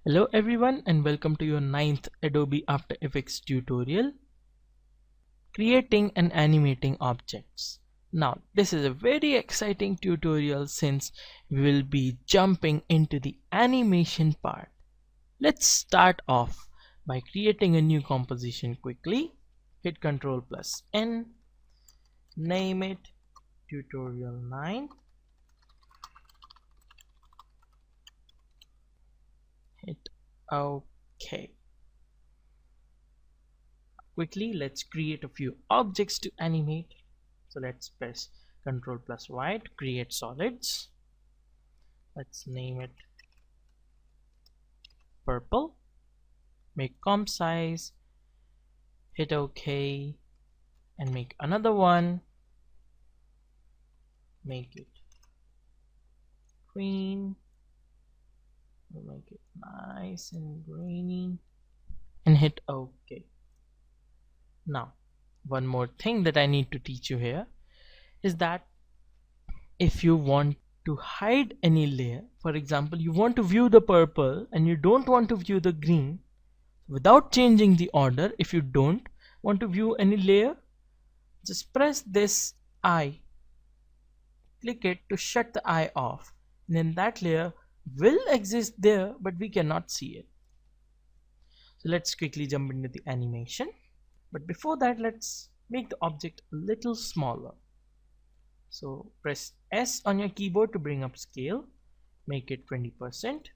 Hello everyone and welcome to your 9th Adobe After Effects tutorial, creating and animating objects. Now this is a very exciting tutorial since we will be jumping into the animation part. Let's start off by creating a new composition quickly. Hit Ctrl+N, name it tutorial 9. Hit OK. Quickly, let's create a few objects to animate. So let's press Ctrl+Y to create solids. Let's name it purple. Make comp size. Hit OK and make another one. Make it green. We'll make it nice and grainy and hit OK. Now one more thing that I need to teach you here is that if you want to hide any layer, for example you want to view the purple and you don't want to view the green, without changing the order, if you don't want to view any layer, just press this eye, click it to shut the eye off, and then that layer will exist there but we cannot see it. So let's quickly jump into the animation, but before that let's make the object a little smaller. So press S on your keyboard to bring up scale, make it 20%.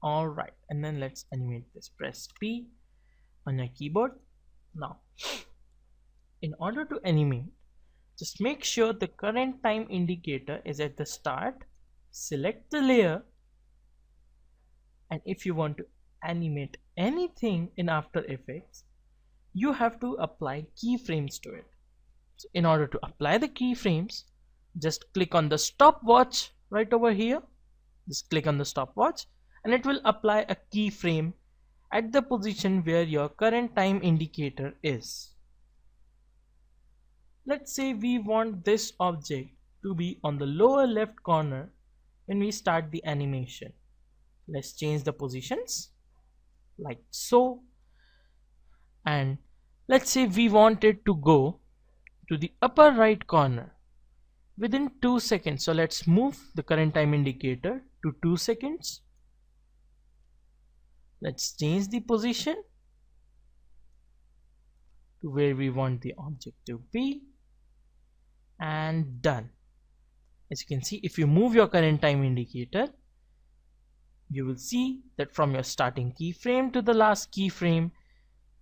Alright, and then let's animate this. Press P on your keyboard. Now in order to animate, just make sure the current time indicator is at the start. Select the layer, and if you want to animate anything in After Effects, you have to apply keyframes to it. So in order to apply the keyframes, just click on the stopwatch right over here. Just click on the stopwatch and it will apply a keyframe at the position where your current time indicator is. Let's say we want this object to be on the lower left corner when we start the animation. Let's change the positions like so, and let's say we want it to go to the upper right corner within 2 seconds. So let's move the current time indicator to 2 seconds. Let's change the position to where we want the object to be, and done. As you can see, if you move your current time indicator, you will see that from your starting keyframe to the last keyframe,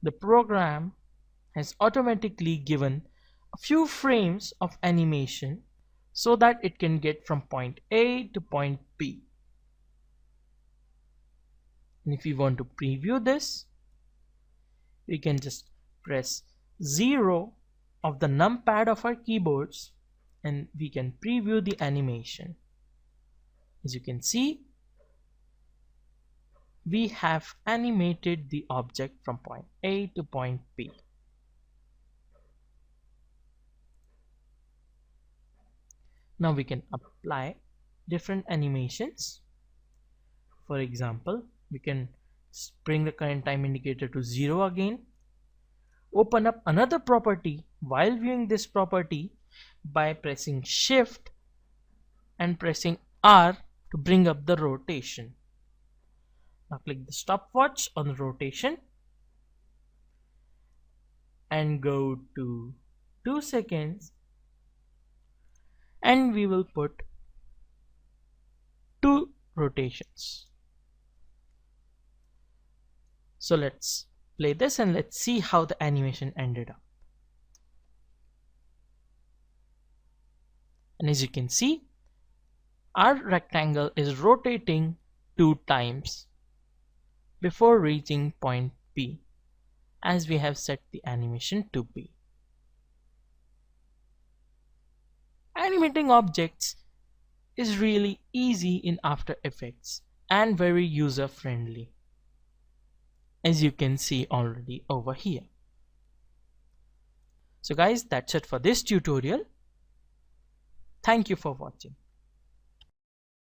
the program has automatically given a few frames of animation so that it can get from point A to point B. And if you want to preview this, we can just press 0 of the numpad of our keyboards and we can preview the animation. As you can see, we have animated the object from point A to point B. Now we can apply different animations. For example, we can bring the current time indicator to 0 again. Open up another property while viewing this property by pressing Shift and pressing R to bring up the rotation. Now click the stopwatch on the rotation and go to 2 seconds, and we will put 2 rotations. So let's play this and let's see how the animation ended up. And as you can see, our rectangle is rotating 2 times before reaching point B, as we have set the animation to be. Animating objects is really easy in After Effects and very user friendly, as you can see already over here. So guys, that's it for this tutorial. Thank you for watching.